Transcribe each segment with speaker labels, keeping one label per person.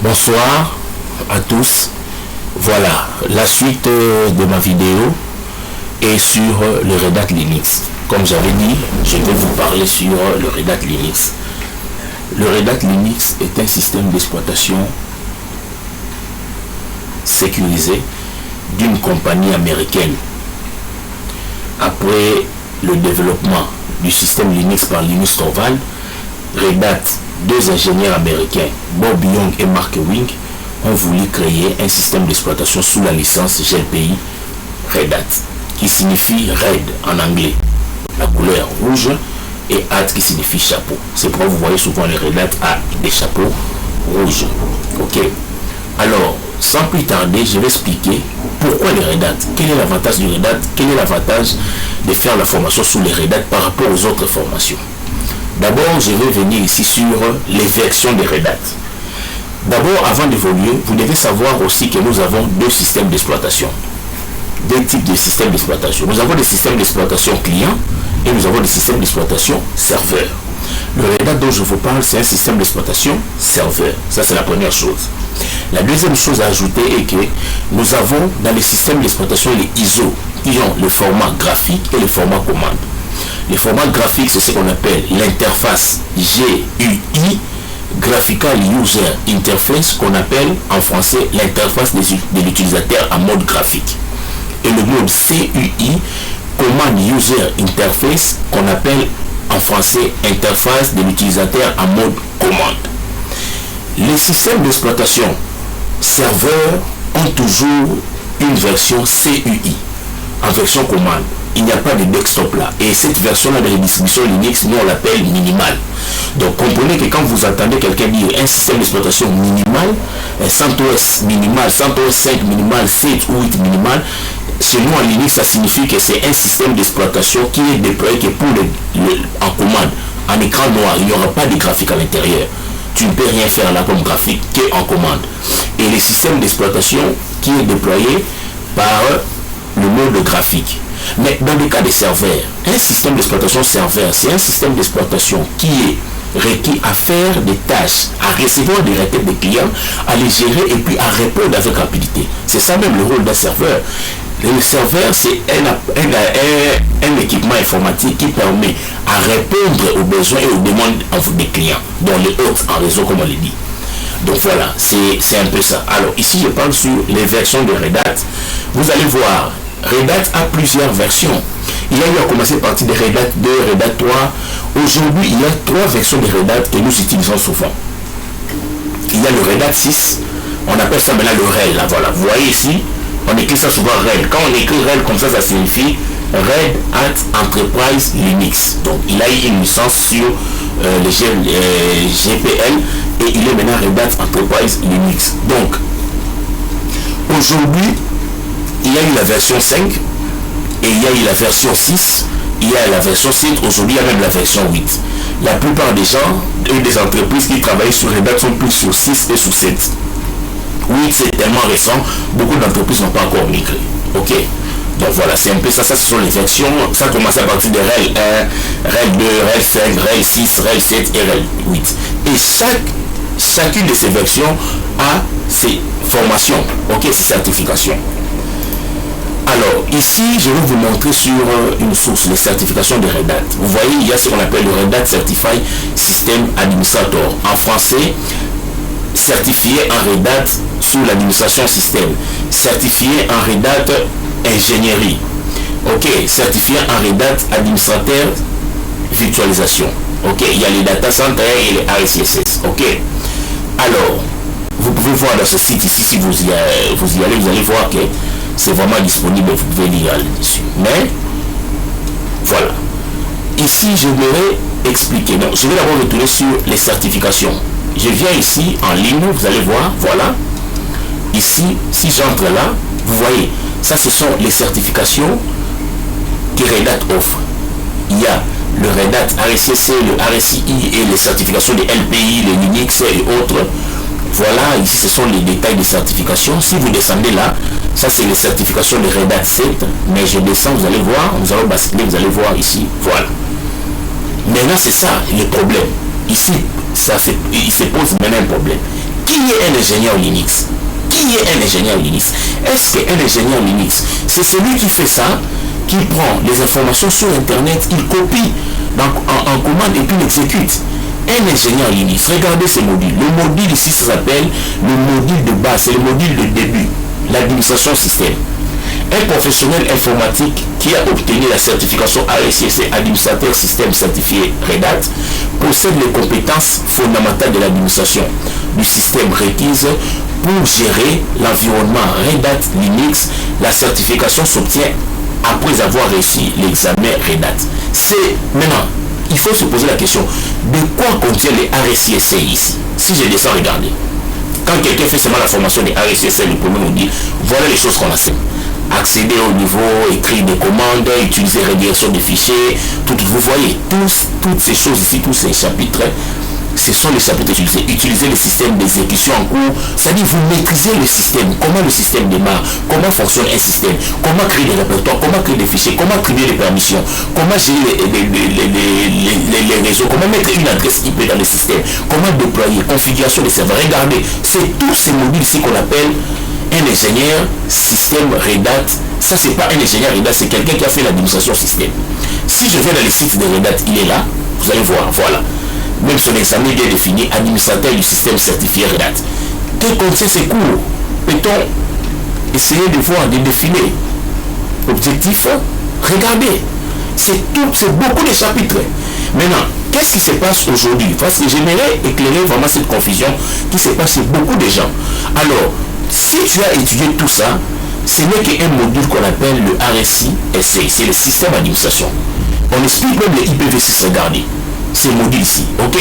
Speaker 1: Bonsoir à tous. Voilà, la suite de ma vidéo est sur le Red Hat Linux. Comme j'avais dit, je vais vous parler sur le Red Hat Linux. Le Red Hat Linux est un système d'exploitation sécurisé d'une compagnie américaine. Après le développement du système Linux par Linus Torvalds, Red Hat, deux ingénieurs américains, Bob Young et Mark Ewing, ont voulu créer un système d'exploitation sous la licence GPI Red Hat, qui signifie Red en anglais, la couleur rouge, et Hat qui signifie chapeau. C'est pourquoi vous voyez souvent les Red Hat à des chapeaux rouges. Ok. Alors, sans plus tarder, je vais expliquer pourquoi les Red Hat. Quel est l'avantage du Red Hat? Quel est l'avantage de faire la formation sous les Red Hat par rapport aux autres formations? D'abord, je vais venir ici sur les versions de Red Hat. D'abord, avant d'évoluer, vous devez savoir aussi que nous avons deux systèmes d'exploitation. Deux types de systèmes d'exploitation. Nous avons des systèmes d'exploitation client et nous avons des systèmes d'exploitation serveur. Le Red Hat dont je vous parle, c'est un système d'exploitation serveur. Ça, c'est la première chose. La deuxième chose à ajouter est que nous avons dans les systèmes d'exploitation les ISO qui ont le format graphique et le format commande. Le format graphique, c'est ce qu'on appelle l'interface GUI, Graphical User Interface, qu'on appelle en français l'interface de l'utilisateur en mode graphique. Et le mode CUI, Command User Interface, qu'on appelle en français interface de l'utilisateur en mode commande. Les systèmes d'exploitation serveurs ont toujours une version CUI en version commande. Il n'y a pas de desktop là. Et cette version-là de la distribution Linux, nous on l'appelle minimale. Donc comprenez que quand vous entendez quelqu'un dire un système d'exploitation minimal, CentOS minimal, CentOS 5 minimal, 7 ou 8 minimal, chez nous en Linux, ça signifie que c'est un système d'exploitation qui est déployé que pour en commande, en écran noir. Il n'y aura pas de graphique à l'intérieur. Tu ne peux rien faire là comme graphique qu'en commande. Et le système d'exploitation qui est déployé par le mode graphique. Mais dans le cas des serveurs, un système d'exploitation serveur, c'est un système d'exploitation qui est requis à faire des tâches, à recevoir des requêtes des clients, à les gérer et puis à répondre avec rapidité. C'est ça même le rôle d'un serveur. Le serveur, c'est un équipement informatique qui permet à répondre aux besoins et aux demandes des clients, dont les hôtes en réseau, comme on le dit. Donc voilà, c'est un peu ça. Alors ici, je parle sur les versions de Red Hat. Vous allez voir, Red Hat a plusieurs versions. Il y a eu à commencer par partir de Red Hat 2, Red Hat 3. Aujourd'hui, il y a trois versions de Red Hat que nous utilisons souvent. Il y a le Red Hat 6, on appelle ça maintenant le RHEL. Là, voilà, vous voyez ici, on écrit ça souvent RHEL. Quand on écrit RHEL comme ça signifie Red Hat Enterprise Linux. Donc, il a eu une licence sur le GPL et il est maintenant Red Hat Enterprise Linux. Donc, aujourd'hui, il y a eu la version 5 et il y a eu la version 6, il y a la version 7, aujourd'hui il y a même la version 8. La plupart des gens et des entreprises qui travaillent sur Red Hat sont plus sur 6 et sur 7. 8 c'est tellement récent, beaucoup d'entreprises n'ont pas encore migré. Ok, donc voilà, c'est un peu ça, ce sont les versions, ça commence à partir de RHEL 1, RHEL 2, RHEL 5, RHEL 6, RHEL 7 et RHEL 8. Et chacune de ces versions a ses formations, ok, ses certifications. Alors, ici, je vais vous montrer sur une source, les certifications de Red Hat. Vous voyez, il y a ce qu'on appelle le Red Hat Certified System Administrator. En français, certifié en Red Hat sous l'administration système. Certifié en Red Hat ingénierie. Ok, certifié en Red Hat administrateur virtualisation. Ok, il y a les data centers et les RSSS. Ok, alors, vous pouvez voir dans ce site ici, si vous y allez, vous allez voir que c'est vraiment disponible, vous pouvez lire là-dessus. Mais, voilà. Ici, je vais expliquer. Donc, je vais d'abord retourner sur les certifications. Je viens ici, en ligne, vous allez voir, voilà. Ici, si j'entre là, vous voyez, ça, ce sont les certifications que Red Hat offre. Il y a le Red Hat RSCC, le RSI et les certifications de LPI, les Linux et autres. Voilà, ici ce sont les détails des certifications. Si vous descendez là, ça c'est les certifications de Red Hat 7. Mais je descends, vous allez voir, nous allons basculer, vous allez voir ici, voilà. Maintenant c'est ça le problème. Ici, il se pose maintenant un problème. qui est un ingénieur Linux? Qui est un ingénieur Linux? Est-ce qu'un ingénieur Linux, c'est celui qui fait ça, qui prend les informations sur Internet, il copie en commande et puis l'exécute? Un ingénieur Linux, regardez ce module. Le module ici, ça s'appelle le module de base, c'est le module de début, l'administration système. Un professionnel informatique qui a obtenu la certification ASCC, administrateur système certifié Red Hat, possède les compétences fondamentales de l'administration du système requises pour gérer l'environnement Red Hat Linux. La certification s'obtient après avoir réussi l'examen Red Hat. C'est maintenant, il faut se poser la question, de quoi contient les RSCC ici? Si je descends, regardez. Quand quelqu'un fait seulement la formation des RSCC, le premier nous dit, voilà les choses qu'on a fait. Accéder au niveau, écrire des commandes, utiliser redirection des fichiers, vous voyez, toutes ces choses ici, tous ces chapitres, ce sont les chapitres utilisés. Utiliser le système d'exécution en cours, c'est-à-dire vous maîtrisez le système, comment le système démarre, comment fonctionne un système, comment créer des répertoires, comment créer des fichiers, comment attribuer les permissions, comment gérer les réseaux, comment mettre une adresse IP dans le système, comment déployer, configuration des serveurs. Regardez, c'est tous ces modules ici qu'on appelle un ingénieur système Red Hat. Ça, c'est pas un ingénieur Red Hat, c'est quelqu'un qui a fait l'administration système. Si je vais dans le site de Red Hat, il est là, vous allez voir, voilà. Même son examen est défini, administrateur du système certifié Red Hat. Que contient ces cours? Peut-on essayer de voir, de défiler? Objectif, regardez. C'est beaucoup de chapitres. Maintenant, qu'est-ce qui se passe aujourd'hui? Parce que j'aimerais éclairer vraiment cette confusion qui se passe chez beaucoup de gens. Alors, si tu as étudié tout ça, ce n'est qu'un module qu'on appelle le RSI-SA, c'est le système d'administration. On explique même les IPv6, regardez, ces modules ici, ok?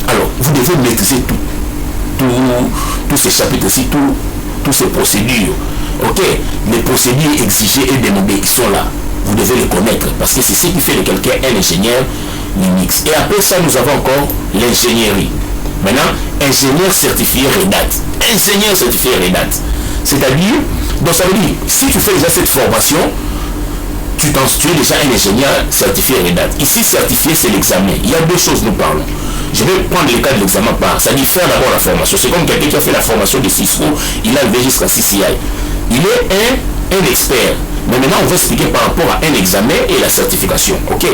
Speaker 1: Alors, vous devez maîtriser tous ces chapitres-ci, toutes ces procédures, ok? Les procédures exigées et demandées qui sont là, vous devez les connaître, parce que c'est ce qui fait de quelqu'un un ingénieur Linux. Et après ça, nous avons encore l'ingénierie. Maintenant, ingénieur certifié Red Hat. Ingénieur certifié Red Hat. C'est-à-dire, donc ça veut dire, si tu fais déjà cette formation, tu es déjà un ingénieur certifié Red Hat. Ici, certifié, c'est l'examen. Il y a deux choses, nous parlons. Je vais prendre le cas de l'examen par. Ça dit faire d'abord la formation. C'est comme quelqu'un qui a fait la formation de Cisco, il a levé jusqu'à CCI. Il est un expert. Mais maintenant, on va expliquer par rapport à un examen et la certification. Ok?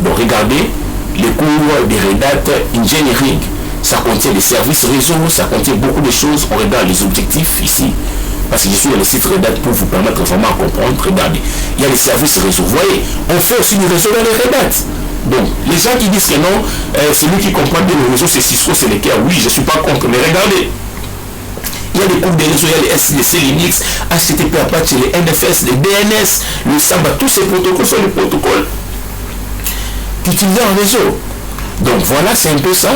Speaker 1: Donc, regardez les cours de Red Hat Engineering. Ça contient des services réseau, ça contient beaucoup de choses. On regarde les objectifs ici. Parce que je suis dans le site Red Hat pour vous permettre vraiment à comprendre. Regardez, il y a les services réseau. Vous voyez, on fait aussi du réseau dans les Red Hat. Donc, les gens qui disent que non, celui qui comprend bien le réseau, c'est Cisco, c'est le cas. Oui, je ne suis pas contre, mais regardez. Il y a des cours de réseau, il y a les SDC, Linux, HTTP, Apache, les NFS, les DNS, le Samba, tous ces protocoles sont les protocoles utilisés en réseau. Donc voilà, c'est un peu ça.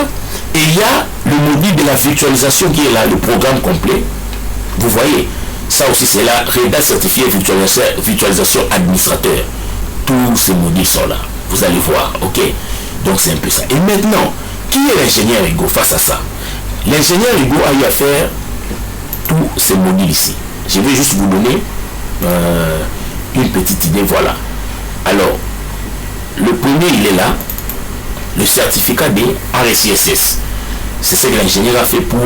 Speaker 1: Et il y a le module de la virtualisation qui est là, le programme complet. Vous voyez, ça aussi c'est là, Red Hat certifié virtualisation administrateur. Tous ces modules sont là. Vous allez voir, ok? Donc c'est un peu ça. Et maintenant, qui est l'ingénieur Hugo face à ça? L'ingénieur Hugo a eu à faire tous ces modules ici. Je vais juste vous donner une petite idée, voilà. Alors, le premier, il est là, le certificat des RSISS. C'est ce que l'ingénieur a fait pour...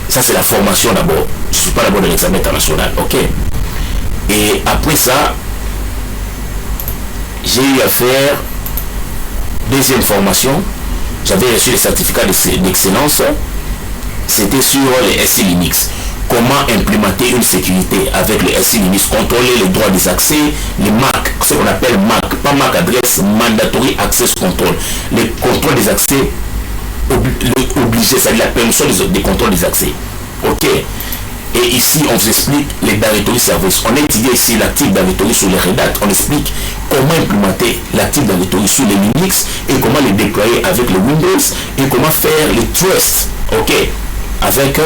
Speaker 1: ça, c'est la formation d'abord. Je ne suis pas d'abord de l'examen international, ok? Et après ça, j'ai eu à faire deuxième formation. J'avais reçu le certificat d'excellence. C'était sur les SI Linux. Comment implémenter une sécurité avec le SI Linux, contrôler les droits des accès, les MAC, ce qu'on appelle MAC, pas MAC adresse, Mandatory Access Control, les contrôles des accès obligés, c'est-à-dire la permission des contrôles des accès. Ok. Et ici, on vous explique les directory services. On a étudié ici l'Active Directory sur les Red Hat. On explique comment implémenter l'Active Directory sur les Linux et comment les déployer avec le Windows et comment faire les trusts, ok, avec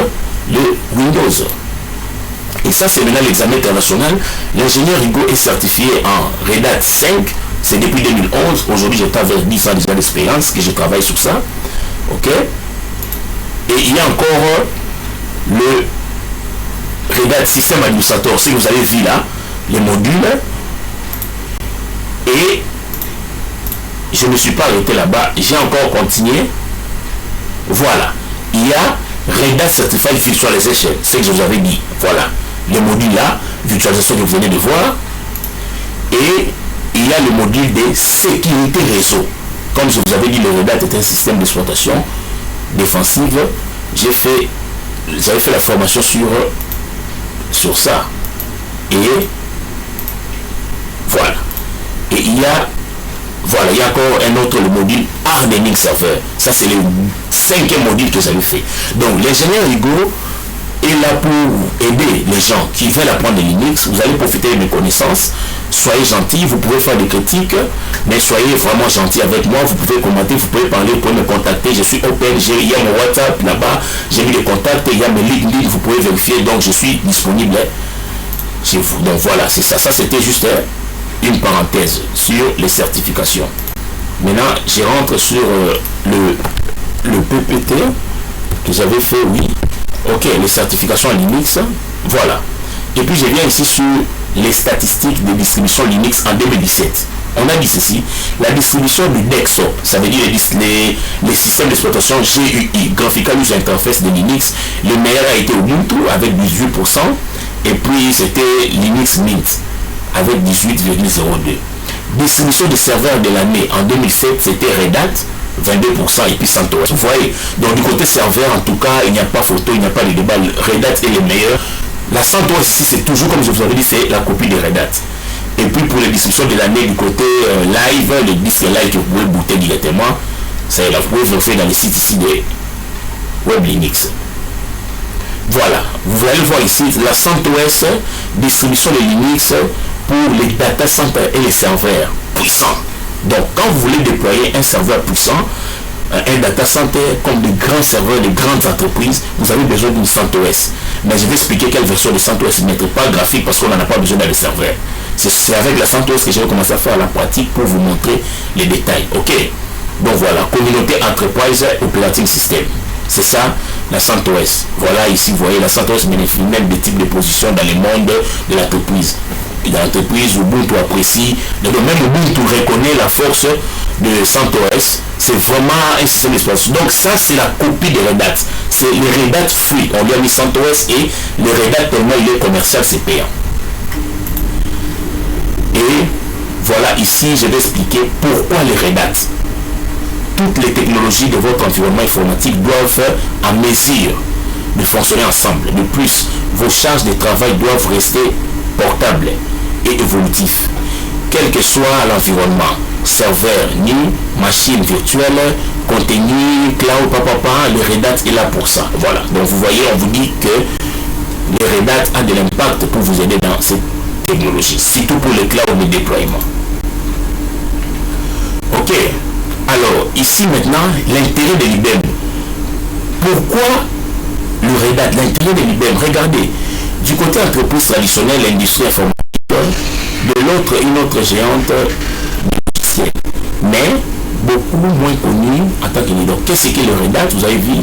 Speaker 1: le Windows. Et ça, c'est maintenant l'examen international. L'ingénieur Hugo est certifié en Red Hat 5. C'est depuis 2011. Aujourd'hui, j'ai vers 10 ans déjà d'expérience que je travaille sur ça. Ok. Et il y a encore le Red Hat Système Administrateur. Si vous avez vu là, les modules. Et je ne me suis pas arrêté là-bas. J'ai encore continué. Voilà. Il y a Red Hat Certified Virtualization, c'est ce que je vous avais dit. Voilà, le module là, virtualisation que vous venez de voir. Et il y a le module de sécurité réseau. Comme je vous avais dit, le Red Hat est un système d'exploitation défensive. J'avais fait la formation sur ça. Et voilà. Et il y a encore un autre, le module Hardening Server. Ça, c'est le 5e module que j'avais fait. Donc, l'ingénieur Hugo est là pour aider les gens qui veulent apprendre Linux. Vous allez profiter de mes connaissances. Soyez gentils, vous pouvez faire des critiques, mais soyez vraiment gentils avec moi. Vous pouvez commenter, vous pouvez parler, vous pouvez me contacter. Je suis open, il y a mon WhatsApp là-bas, j'ai mis les contacts, il y a mes LinkedIn, vous pouvez vérifier. Donc, je suis disponible chez vous. Donc, voilà, c'est ça. Ça, c'était juste une parenthèse sur les certifications. Maintenant, je rentre sur le PPT que j'avais fait, oui. Ok, les certifications Linux, voilà. Et puis, je viens ici sur les statistiques de distribution Linux en 2017. On a dit ceci, la distribution du desktop, ça veut dire les systèmes d'exploitation GUI, Graphical User Interface de Linux, le meilleur a été Ubuntu avec 18%, et puis c'était Linux Mint avec 18,02. Distribution de serveurs de l'année en 2007, c'était Red Hat, 22%, et puis CentOS. Vous voyez, donc du côté serveur, en tout cas, il n'y a pas photo, il n'y a pas de débat, Red Hat est le meilleur. La CentOS ici, c'est toujours, comme je vous avais dit, c'est la copie de Red Hat. Et puis pour les distributions de l'année du côté live, le disque live que vous pouvez booter directement, c'est là, vous pouvez vérifier dans les sites ici de Web Linux. Voilà, vous allez voir ici la CentOS, distribution de Linux pour les data centers et les serveurs puissants. Donc quand vous voulez déployer un serveur puissant, un data center comme de grands serveurs de grandes entreprises, vous avez besoin d'une CentOS. Mais je vais expliquer quelle version de CentOS, ne mettre pas graphique parce qu'on n'en a pas besoin dans les serveurs. C'est avec la CentOS que je vais commencer à faire la pratique pour vous montrer les détails. Ok, donc voilà, communauté enterprise operating system. C'est ça la CentOS. Voilà ici vous voyez la CentOS bénéficie même des types de positions dans le monde de l'entreprise. Dans l'entreprise, Ubuntu apprécie, donc même Ubuntu reconnaît la force de CentOS. C'est vraiment un système d'exploitation. Donc ça c'est la copie de Red Hat. C'est le Red Hat free. On lui a mis CentOS et le Red Hat tellement il est commercial, c'est payant. Et voilà ici je vais expliquer pourquoi le Red Hat. Toutes les technologies de votre environnement informatique doivent à mesure de fonctionner ensemble. De plus, vos charges de travail doivent rester portables et évolutifs, quel que soit l'environnement, serveur, ni machine virtuelle, contenu, cloud, le Red Hat est là pour ça. Voilà, donc vous voyez, on vous dit que le Red Hat a de l'impact pour vous aider dans cette technologie, surtout pour le cloud de déploiement. Ok, alors ici maintenant, l'intérêt de l'IBM. Pourquoi le Red Hat, l'intérêt de l'IBM? Regardez, du côté entreprise traditionnelle, l'industrie informatique, de l'autre, une autre géante logicielle, mais beaucoup moins connue en tant que leader. Qu'est-ce que le Red Hat? Vous avez vu,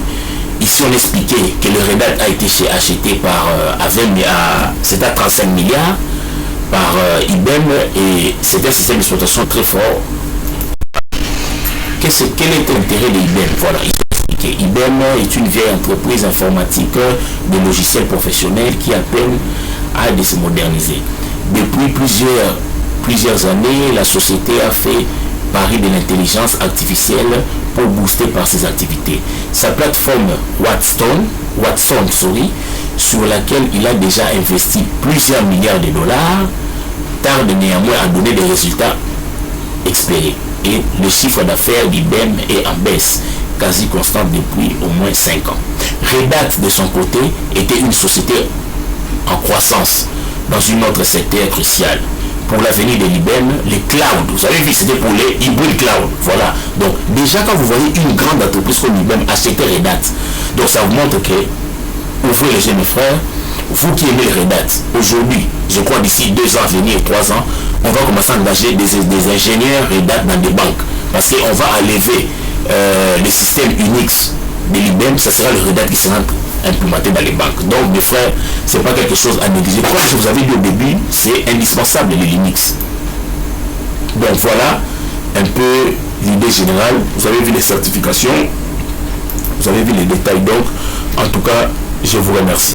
Speaker 1: ici on expliquait que le Red Hat a été acheté par c'était à 35 milliards par IBM et c'est un système d'exploitation très fort. Quel est l'intérêt de IBM? Voilà, IBM est une vieille entreprise informatique de logiciels professionnels qui appelle à se moderniser. Depuis plusieurs années, la société a fait pari de l'intelligence artificielle pour booster par ses activités. Sa plateforme Watson, sur laquelle il a déjà investi plusieurs milliards de dollars, tarde néanmoins à donner des résultats espérés. Et le chiffre d'affaires d'IBM est en baisse, quasi constante depuis au moins 5 ans. Red Hat, de son côté, était une société en croissance dans une autre secteur crucial. Pour l'avenir de l'IBM, les clouds, vous avez vu, c'était pour les hybrides cloud. Voilà. Donc, déjà, quand vous voyez une grande entreprise comme IBM acheter Red Hat, donc ça vous montre que, ouvrez les yeux, mes frères, vous qui aimez le Red Hat, aujourd'hui, je crois d'ici 2 ans à venir, 3 ans, on va commencer à engager des ingénieurs Red Hat dans des banques. Parce qu'on va enlever le système Unix de l'IBM, ça sera le Red Hat qui sera implémenté dans les banques. Donc mes frères, c'est pas quelque chose à négliger. Comme je vous avais dit au début, c'est indispensable le Linux. Donc voilà un peu l'idée générale. Vous avez vu les certifications, vous avez vu les détails. Donc En tout cas, je vous remercie.